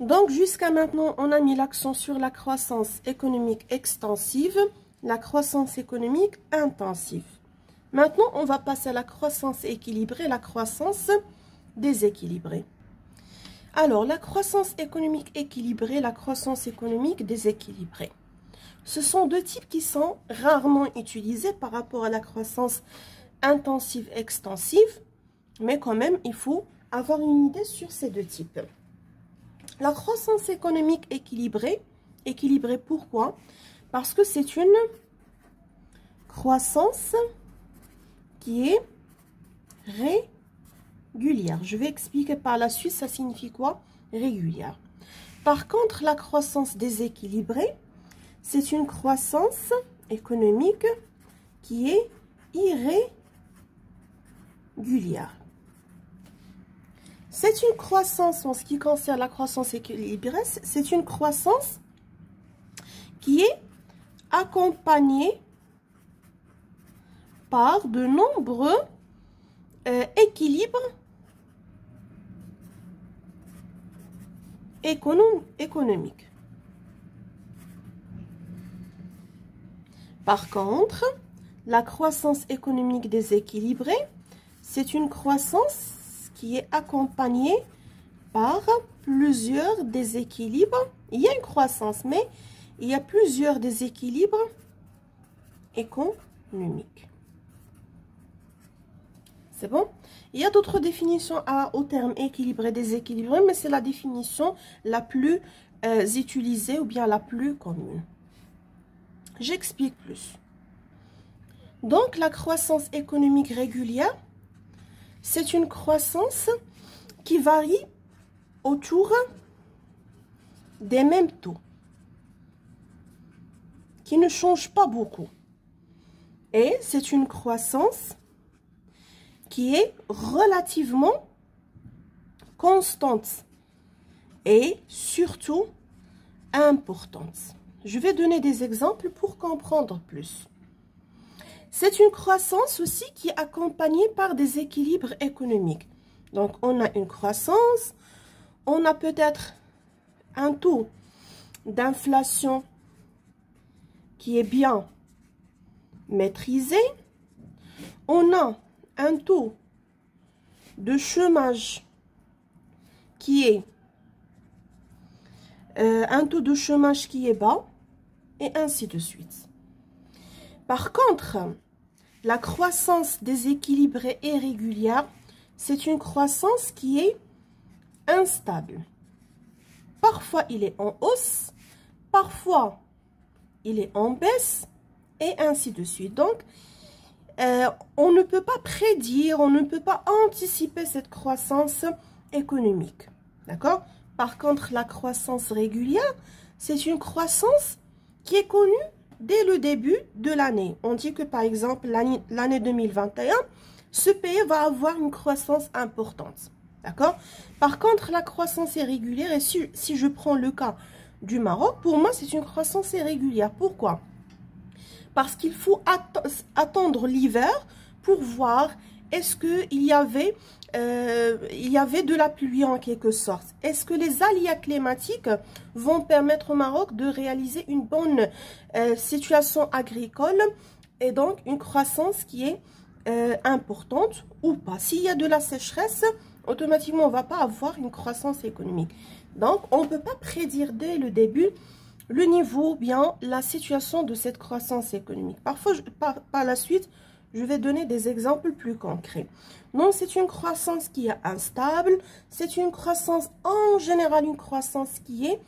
Donc, jusqu'à maintenant, on a mis l'accent sur la croissance économique extensive, la croissance économique intensive. Maintenant, on va passer à la croissance équilibrée, la croissance déséquilibrée. Alors, la croissance économique équilibrée, la croissance économique déséquilibrée. Ce sont deux types qui sont rarement utilisés par rapport à la croissance intensive extensive, mais quand même, il faut avoir une idée sur ces deux types. La croissance économique équilibrée, équilibrée pourquoi? Parce que c'est une croissance qui est régulière. Je vais expliquer par la suite, ça signifie quoi? Régulière. Par contre, la croissance déséquilibrée, c'est une croissance économique qui est irrégulière. C'est une croissance, en ce qui concerne la croissance équilibrée, c'est une croissance qui est accompagnée par de nombreux équilibres économiques. Par contre, la croissance économique déséquilibrée, c'est une croissance qui est accompagnée par plusieurs déséquilibres. Il y a une croissance, mais il y a plusieurs déséquilibres économiques. C'est bon? Il y a d'autres définitions au terme équilibré et déséquilibré, mais c'est la définition la plus utilisée ou bien la plus commune. J'explique plus. Donc, la croissance économique régulière, c'est une croissance qui varie autour des mêmes taux, qui ne change pas beaucoup. Et c'est une croissance qui est relativement constante et surtout importante. Je vais donner des exemples pour comprendre plus. C'est une croissance aussi qui est accompagnée par des équilibres économiques. Donc, on a une croissance, on a peut-être un taux d'inflation qui est bien maîtrisé, on a un taux de chômage qui est bas, et ainsi de suite. Par contre, la croissance déséquilibrée et régulière, c'est une croissance qui est instable. Parfois, il est en hausse, parfois, il est en baisse, et ainsi de suite. Donc, on ne peut pas prédire, on ne peut pas anticiper cette croissance économique. D'accord? Par contre, la croissance régulière, c'est une croissance qui est connue dès le début de l'année. On dit que, par exemple, l'année 2021, ce pays va avoir une croissance importante. D'accord? Par contre, la croissance irrégulière, et si je prends le cas du Maroc, pour moi, c'est une croissance irrégulière. Pourquoi? Parce qu'il faut attendre l'hiver pour voir est-ce qu'il y avait de la pluie en quelque sorte. Est-ce que les aléas climatiques vont permettre au Maroc de réaliser une bonne situation agricole et donc une croissance qui est importante ou pas. S'il y a de la sécheresse, automatiquement on ne va pas avoir une croissance économique. Donc on ne peut pas prédire dès le début le niveau, bien la situation de cette croissance économique. Parfois, par la suite, je vais donner des exemples plus concrets. Donc, c'est une croissance qui est instable. C'est une croissance, en général, une croissance qui est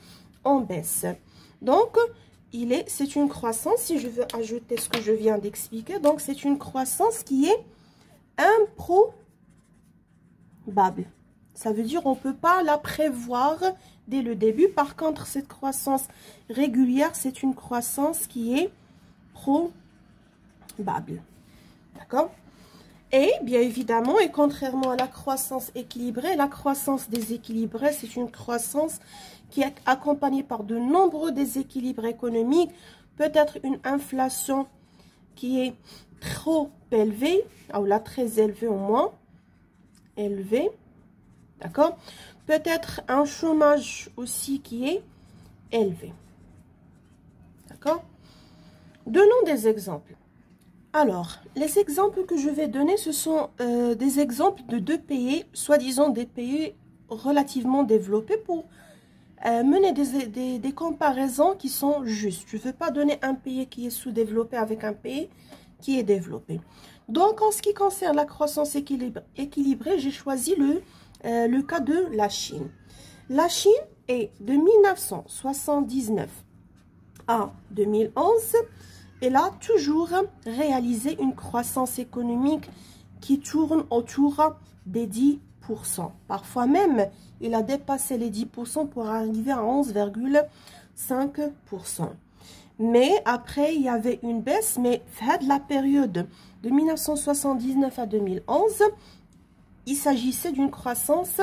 en baisse. Donc, c'est une croissance, si je veux ajouter ce que je viens d'expliquer, donc c'est une croissance qui est improbable. Ça veut dire qu'on ne peut pas la prévoir dès le début. Par contre, cette croissance régulière, c'est une croissance qui est probable. D'accord? Et bien évidemment, et contrairement à la croissance équilibrée, la croissance déséquilibrée, c'est une croissance qui est accompagnée par de nombreux déséquilibres économiques, peut-être une inflation qui est trop élevée, ou là très élevée au moins, élevée. D'accord? Peut-être un chômage aussi qui est élevé. D'accord? Donnons des exemples. Alors, les exemples que je vais donner, ce sont des exemples de deux pays, soi-disant des pays relativement développés pour mener des comparaisons qui sont justes. Je ne veux pas donner un pays qui est sous-développé avec un pays qui est développé. Donc, en ce qui concerne la croissance équilibrée, j'ai choisi le cas de la Chine. La Chine est de 1979 à 2011, elle a toujours réalisé une croissance économique qui tourne autour des 10%. Parfois même, il a dépassé les 10% pour arriver à 11,5%. Mais après, il y avait une baisse, mais de la période de 1979 à 2011, il s'agissait d'une croissance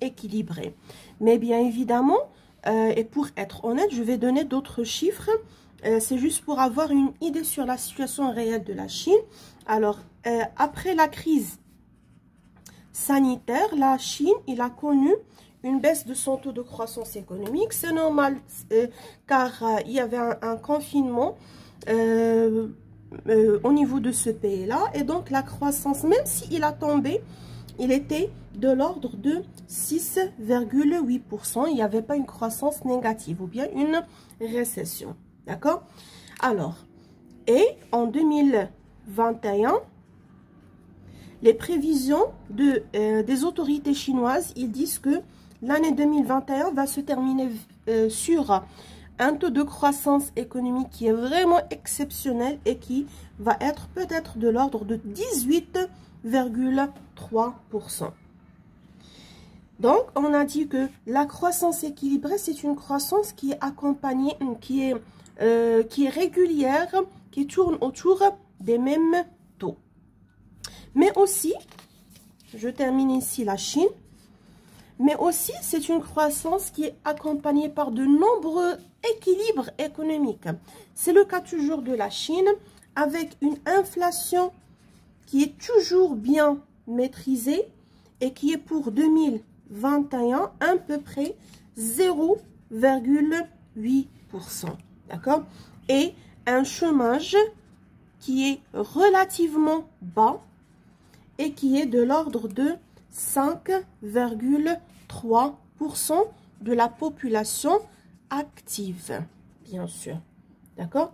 équilibrée. Mais bien évidemment, et pour être honnête, je vais donner d'autres chiffres. C'est juste pour avoir une idée sur la situation réelle de la Chine. Alors, après la crise sanitaire, la Chine, il a connu une baisse de son taux de croissance économique. C'est normal car il y avait un confinement au niveau de ce pays-là. Et donc, la croissance, même s'il a tombé, il était de l'ordre de 6,8%. Il n'y avait pas une croissance négative ou bien une récession. D'accord? Alors, et en 2021, les prévisions des autorités chinoises, ils disent que l'année 2021 va se terminer sur un taux de croissance économique qui est vraiment exceptionnel et qui va être peut-être de l'ordre de 18,3%. Donc, on a dit que la croissance équilibrée, c'est une croissance qui est accompagnée, qui est régulière, qui tourne autour des mêmes taux. Mais aussi, je termine ici la Chine, mais aussi c'est une croissance qui est accompagnée par de nombreux équilibres économiques. C'est le cas toujours de la Chine, avec une inflation qui est toujours bien maîtrisée et qui est pour 2021 à peu près 0,8%. D'accord? Et un chômage qui est relativement bas et qui est de l'ordre de 5,3% de la population active, bien sûr. D'accord?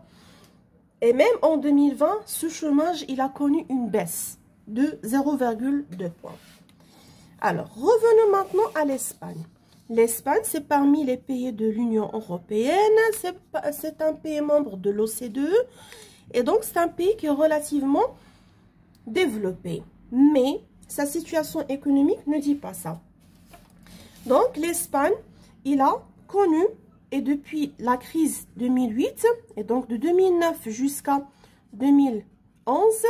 Et même en 2020, ce chômage, il a connu une baisse de 0,2 points. Alors, revenons maintenant à l'Espagne. L'Espagne, c'est parmi les pays de l'Union européenne. C'est un pays membre de l'OCDE. Et donc, c'est un pays qui est relativement développé. Mais sa situation économique ne dit pas ça. Donc, l'Espagne, il a connu, et depuis la crise 2008, et donc de 2009 jusqu'à 2011,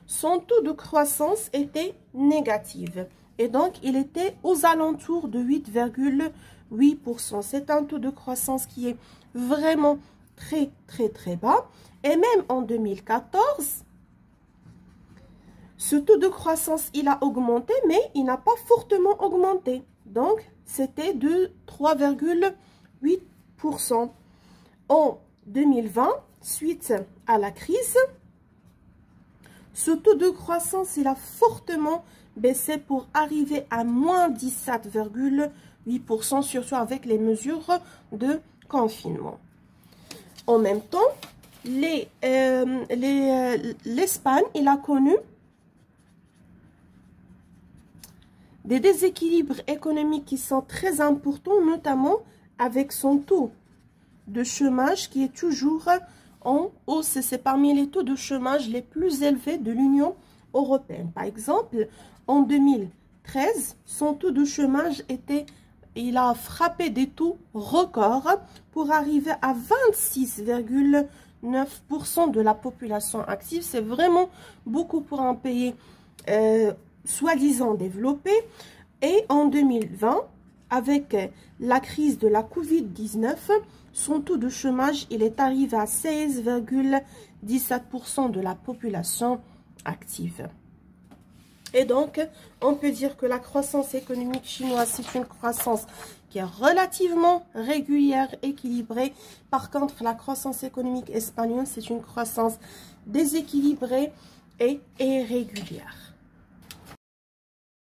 son taux de croissance était négatif. Et donc, il était aux alentours de 8,8%. C'est un taux de croissance qui est vraiment très, très, très bas. Et même en 2014, ce taux de croissance, il a augmenté, mais il n'a pas fortement augmenté. Donc, c'était de 3,8%. En 2020, suite à la crise, ce taux de croissance, il a fortement baissé pour arriver à moins 17,8%, surtout avec les mesures de confinement. En même temps, l'Espagne, il a connu des déséquilibres économiques qui sont très importants, notamment avec son taux de chômage qui est toujours en hausse. C'est parmi les taux de chômage les plus élevés de l'Union européenne. Par exemple, en 2013, son taux de chômage il a frappé des taux records pour arriver à 26,9% de la population active. C'est vraiment beaucoup pour un pays soi-disant développé. Et en 2020, avec la crise de la Covid-19, son taux de chômage, il est arrivé à 16,17% de la population active. Et donc, on peut dire que la croissance économique chinoise, c'est une croissance qui est relativement régulière, équilibrée. Par contre, la croissance économique espagnole, c'est une croissance déséquilibrée et irrégulière.